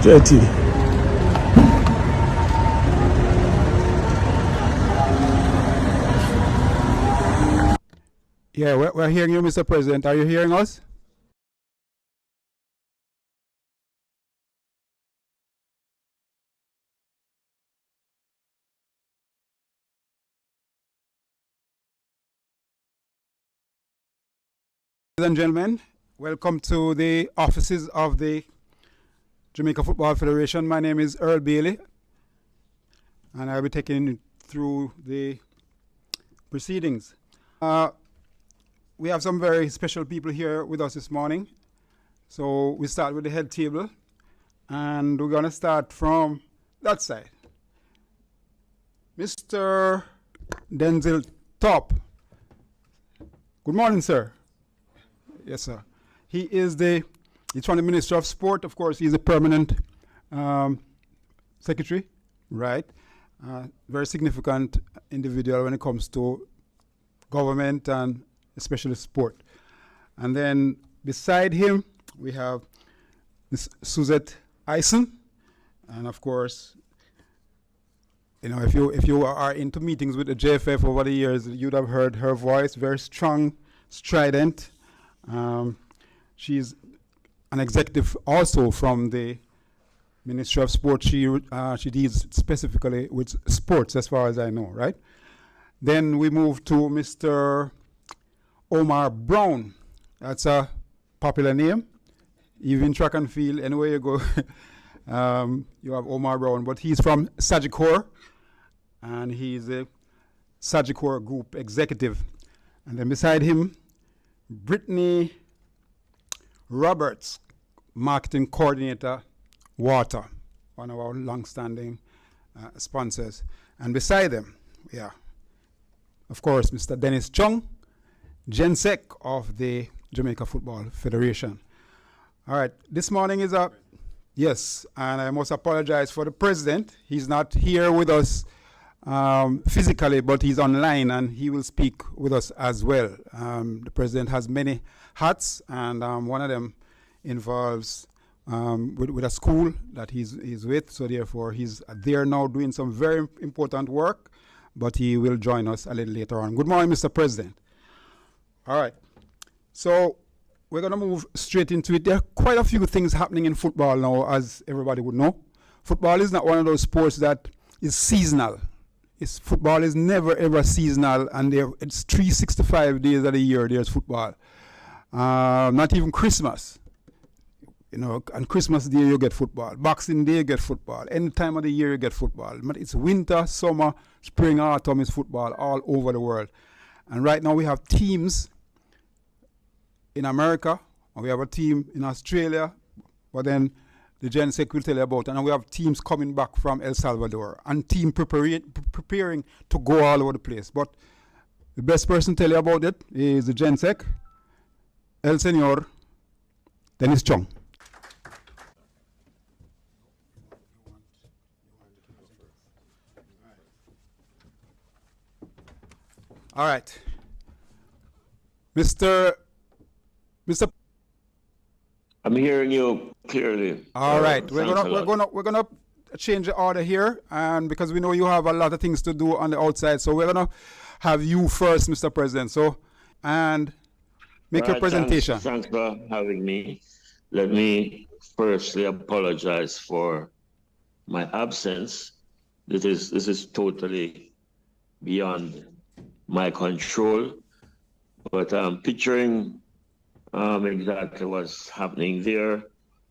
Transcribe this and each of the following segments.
JT. Yeah, we're hearing you, Mr. President. Are you hearing us? Ladies and gentlemen, welcome to the offices of the Jamaica Football Federation. My name is Earl Bailey, and I'll be taking you through the proceedings. We have some very special people here with us this morning. So we start with the head table, and we're going to start from that side. Mr. Denzel Top. Good morning, sir. Yes, sir. He's from the Ministry of Sport. Of course, he's a permanent secretary, right? Very significant individual when it comes to government and especially sport. And then beside him, we have Ms. Suzette Eisen. And of course, you know, if you are into meetings with the JFF over the years, you'd have heard her voice, very strong, strident. She's an executive also from the Ministry of Sport. She deals specifically with sports, as far as I know, right? Then we move to Mr. Omar Brown. That's a popular name. Even track and field, anywhere you go, you have Omar Brown. But he's from Sagicor, and he's a Sagicor Group executive. And then beside him, Brittany Roberts, marketing coordinator, Water, one of our long-standing sponsors. And beside them, yeah, of course, Mr. Dennis Chung, GenSec of the Jamaica Football Federation. All right, this morning is yes, and I must apologize for the president. He's not here with us physically, but he's online and he will speak with us as well. The president has many hats, and one of them involves with a school that he's with, so therefore he's there now doing some very important work, but he will join us a little later on. Good morning, Mr. President. All right, so we're going to move straight into it. There are quite a few things happening in football now, as everybody would know. Football is not one of those sports that is seasonal. Football is never ever seasonal, and it's 365 days of the year there's football. Not even Christmas. You know, on Christmas Day you get football. Boxing Day you get football. Any time of the year you get football. But it's winter, summer, spring, autumn is football all over the world. And right now we have teams in America, and we have a team in Australia, but then the GenSec will tell you about, and we have teams coming back from El Salvador, and team preparing to go all over the place. But the best person to tell you about it is the GenSec, El Senor Dennis Chung. All right, Mr. I'm hearing you clearly. All right, we're gonna change the order here, and because we know you have a lot of things to do on the outside, so we're gonna have you first, Mr. President. So, and make your presentation. Thanks for having me. Let me firstly apologize for my absence. This is totally beyond my control, but I'm picturing exactly what's happening there.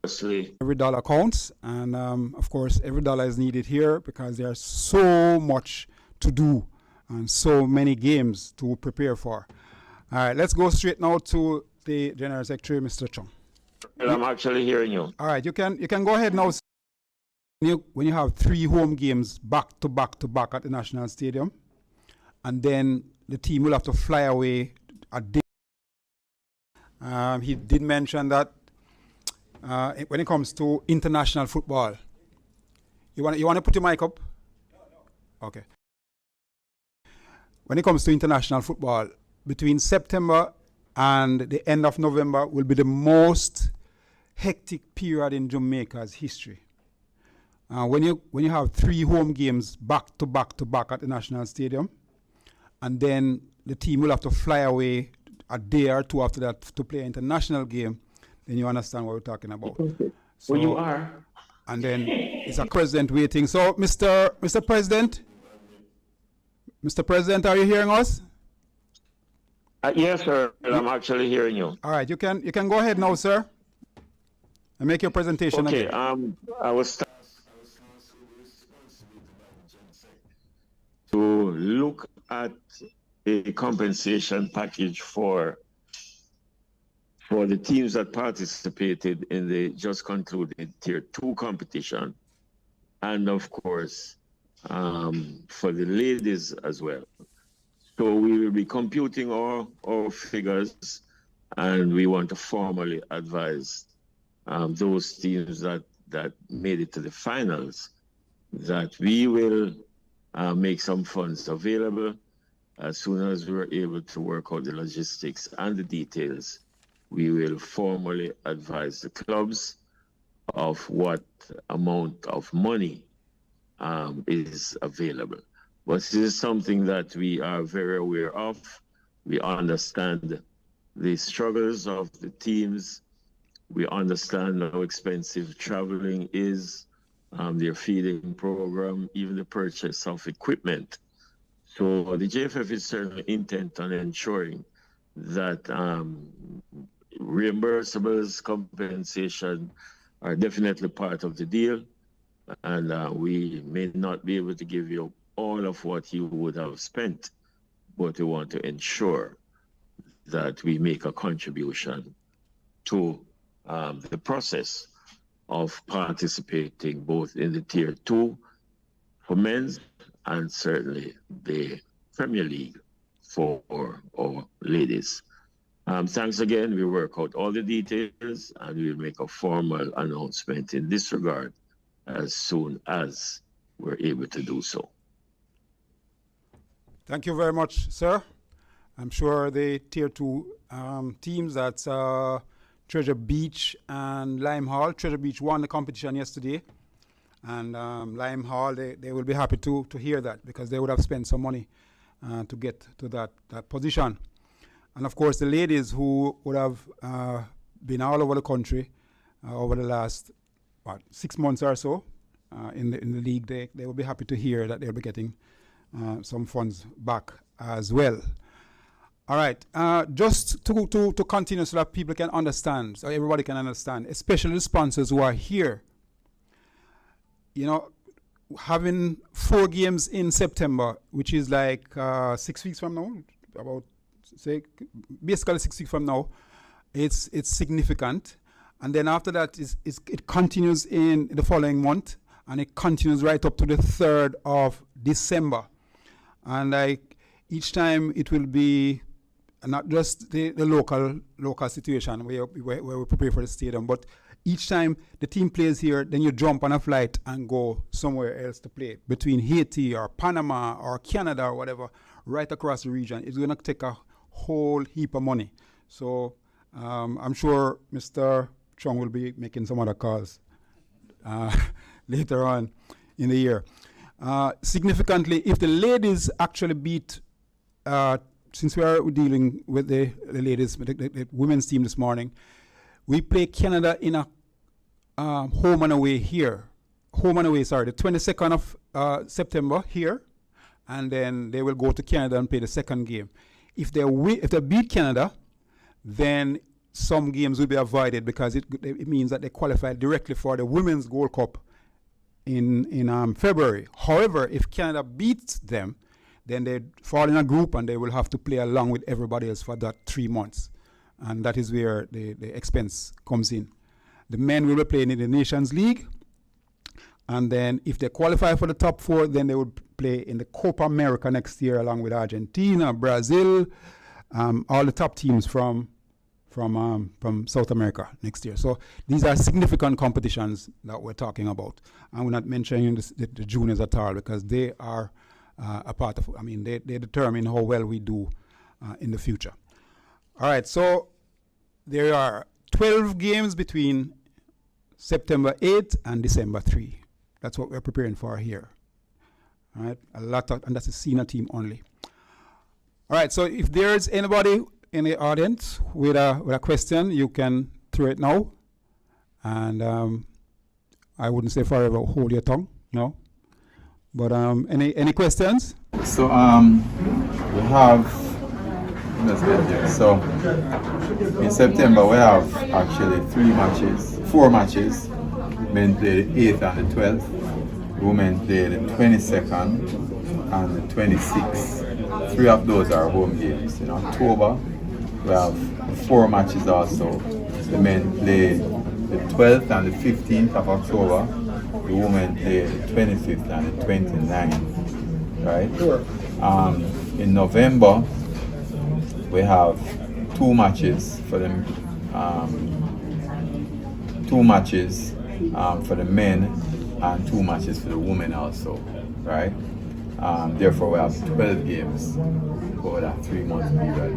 Firstly, every dollar counts, and of course every dollar is needed here because there's so much to do and so many games to prepare for. All right, let's go straight now to the General Secretary, Mr. Chung. Well, I'm actually hearing you. All right, you can go ahead now. When you have 3 home games back to back to back at the National Stadium, and then the team will have to fly away a day. He did mention that when it comes to international football, you want to put your mic up? No. Okay. When it comes to international football, between September and the end of November will be the most hectic period in Jamaica's history. when you have 3 home games back to back to back at the National Stadium, and then the team will have to fly away a day or two after that to play an international game, then you understand what we're talking about. So, well, you are. And then it's a president waiting. So, Mr. President, are you hearing us? Yes, sir. I'm actually hearing you. All right, you can go ahead now, sir, and make your presentation. Okay. Again. I was to look at a compensation package for the teams that participated in the just concluded Tier 2 competition, and of course for the ladies as well. So we will be computing our figures, and we want to formally advise those teams that made it to the finals that we will make some funds available as soon as we're able to work out the logistics and the details. We will formally advise the clubs of what amount of money is available. But this is something that we are very aware of. We understand the struggles of the teams. We understand how expensive traveling is, their feeding program, even the purchase of equipment. So the JFF is certainly intent on ensuring that reimbursables, compensation are definitely part of the deal. And we may not be able to give you all of what you would have spent, but we want to ensure that we make a contribution to the process of participating both in the Tier 2 for men's and certainly the Premier League for our ladies. Thanks again. We work out all the details and we'll make a formal announcement in this regard as soon as we're able to do so. Thank you very much, sir. I'm sure the Tier 2 teams, that's Treasure Beach and Lime Hall. Treasure Beach won the competition yesterday. And Lime Hall, they will be happy to hear that, because they would have spent some money to get to that position. And of course, the ladies who would have been all over the country over the last 6 months or so in the league, they will be happy to hear that they'll be getting some funds back as well. All right, just to continue so that people can understand, so everybody can understand, especially the sponsors who are here. You know, having 4 games in September, which is like 6 weeks from now, basically 6 weeks from now, it's significant. And then after that, it continues in the following month, and it continues right up to the 3rd of December. And like each time, it will be not just the local situation where we prepare for the stadium, but each time the team plays here, then you jump on a flight and go somewhere else to play, between Haiti or Panama or Canada or whatever, right across the region. It's going to take a whole heap of money. So I'm sure Mr. Chung will be making some other calls later on in the year. Significantly, if the ladies actually beat, since we are dealing with the ladies, the women's team this morning, we play Canada in a home and away here. The 22nd of September here, and then they will go to Canada and play the second game. If they beat Canada, then some games will be avoided, because it means that they qualify directly for the Women's Gold Cup in February. However, if Canada beats them, then they fall in a group and they will have to play along with everybody else for that 3 months. And that is where the expense comes in. The men will be playing in the Nations League. And then if they qualify for the top 4, then they will play in the Copa America next year, along with Argentina, Brazil, all the top teams from South America next year. So these are significant competitions that we're talking about. And we're not mentioning the juniors at all, because they are a part of, they determine how well we do in the future. All right, so there are 12 games between September 8th and December 3. That's what we're preparing for here. All right, and that's a senior team only. All right, so if there's anybody in the audience with a question, you can throw it now. And I wouldn't say forever hold your tongue, no. But any questions? So we have, so in September we have actually 4 matches. Men play the 8th and the 12th. Women play the 22nd and the 26th. 3 of those are home games. In October we have 4 matches also. The men play the 12th and the 15th of October. The women play the 25th and the 29th. Right? In November, we have 2 matches for them. 2 matches for the men and 2 matches for the women also, right? Therefore, we have 12 games over that 3-month period.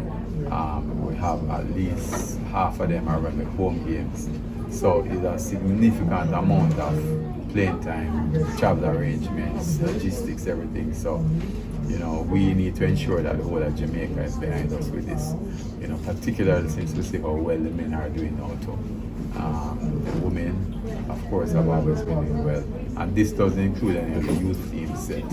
We have at least half of them are going to be home games. So it's a significant amount of playing time, travel arrangements, logistics, everything. So, we need to ensure that the whole of Jamaica is behind us with this. Particularly since we see how well the men are doing now too. The women, of course, have always been doing well. And this doesn't include any of the youth teams set,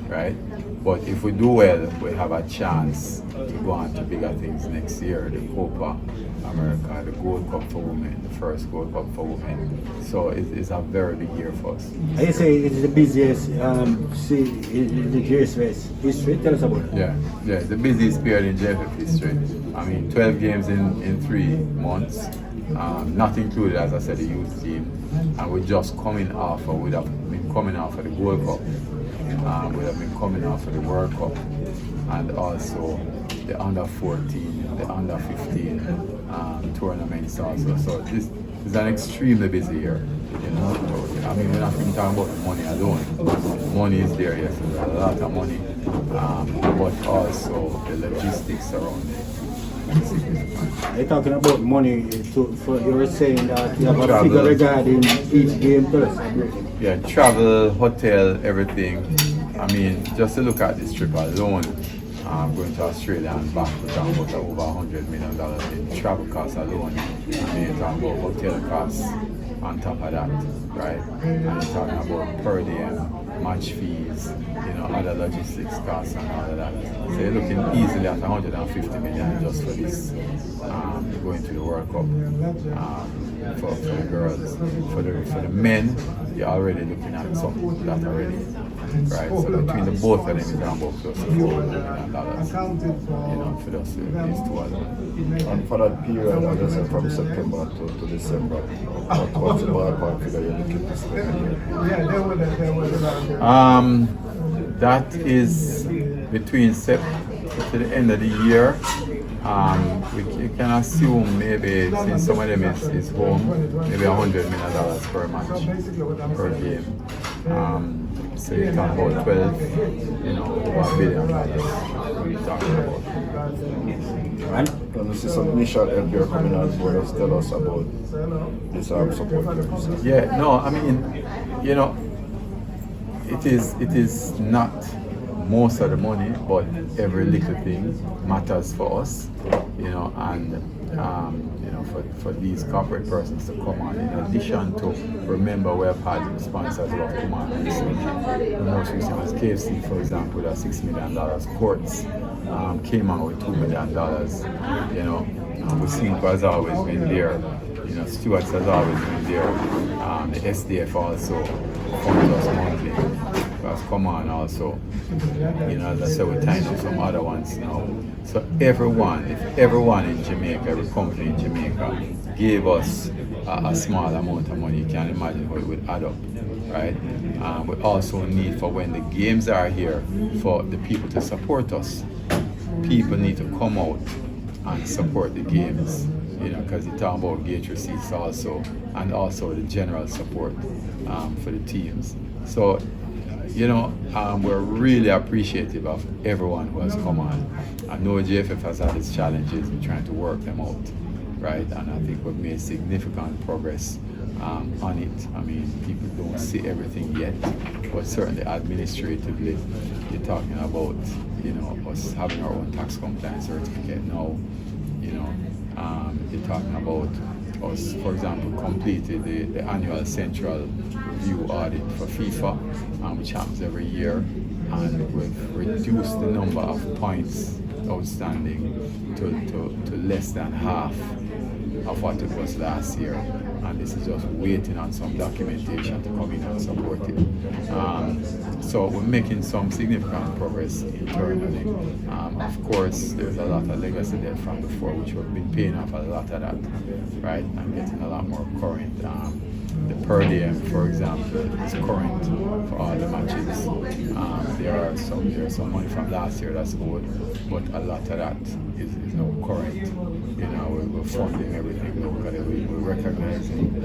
right? But if we do well, we have a chance to go on to bigger things next year. The Copa America, the Gold Cup for women, the first Gold Cup for women. So it's a very big year for us. I say it's the busiest in the JFF history. Tell us about it. Yeah, the busiest period in JFF history. 12 games in 3 months. Not included, as I said, the youth team. And we're just coming off, or we'd have been coming off of the Gold Cup. We'd have been coming off of the World Cup. And also the under 14, the under 15 tournaments also. So this is an extremely busy year. We're not even talking about the money alone. Money is there, yes, there's a lot of money, but also the logistics around it. You're talking about money, you were saying that you have a figure regarding each game first. Yeah, travel, hotel, everything. Just to look at this trip alone, going to Australia and back, we're talking about over $100 million in travel costs alone. You're talking about hotel costs on top of that, right? And you're talking about per diem, match fees, other logistics costs and all of that. So you're looking easily at 150 million just for this, going to the World Cup for the girls. For the men, you're already looking at some of that already. Right, so between the both of them, it's about close to $4 million, for those these 2 alone. And for that period, I guess from September to December, what's the ballpark figure you're looking to spend? That is between to the end of the year. We can assume maybe, since some of them is home, maybe $100 million per match, per game. So you're talking about 12, over $1 billion we're talking about. And we see some initial help here coming on board. Just tell us about this support. Yeah, no, it is not most of the money, but every little thing matters for us, and for these corporate persons to come on. In addition to, remember, we have had sponsors who have come on recently. The most recent was KFC, for example, at $6 million. Courts came on with $2 million. Wisconsin has always been there. Stewards has always been there. The SDF also funds us monthly. Has come on also. As I said, we're tying up some other ones now. So if everyone in Jamaica, every company in Jamaica gave us a small amount of money, you can imagine how it would add up, right? We also need, for when the games are here, for the people to support us. People need to come out and support the games, because you talk about gate receipts also, and also the general support for the teams. So, we're really appreciative of everyone who has come on. I know JFF has had its challenges, we're trying to work them out, right? And I think we've made significant progress on it. I mean, people don't see everything yet, but certainly administratively, you're talking about, you know, us having our own tax compliance certificate now. You know, you're talking about us, for example, completed the annual central review audit for FIFA, which happens every year, and we've reduced the number of points outstanding to less than half of what it was last year. And this is just waiting on some documentation to come in and support it. So we're making some significant progress internally. Of course, there's a lot of legacy debt from before, which we've been paying off a lot of that, right? And getting a lot more current. The per diem, for example, is current for all the matches. There's some money from last year that's owed, but a lot of that is now current. You know, we're funding everything locally. We're recognizing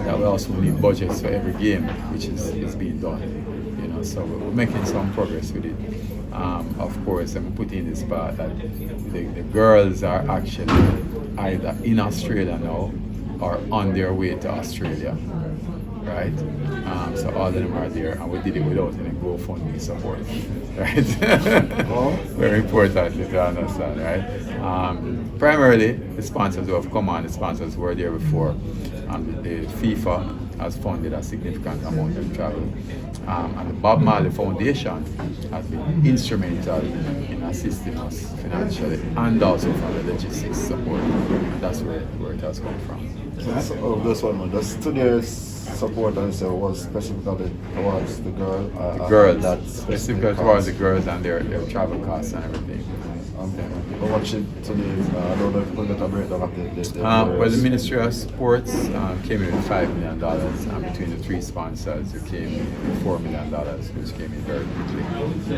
that we also need budgets for every game, which is being done. You know, so we're making some progress with it. Of course, I'm putting this part that the girls are actually either in Australia now or on their way to Australia, right? So all of them are there, and we did it without any GoFundMe support, right? Very importantly to understand, right? Primarily, the sponsors who have come on, the sponsors who were there before, the FIFA has funded a significant amount of travel. And the Bob Marley Foundation has been instrumental in assisting us financially and also from the logistics support. And that's where it has come from. So this one, does today's support and so was specifically towards the girl? The girls, specifically towards the girls and their travel costs and everything. How much it today? I don't know if you could get a breakdown of the well, the Ministry of Sports came in with $5 million, and between the three sponsors, it came in with $4 million, which came in very quickly.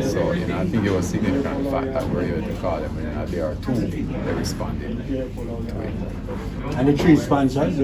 So, you know, I think it was significant the fact that we're able to call them, and there are two that responded to it. And the three sponsors,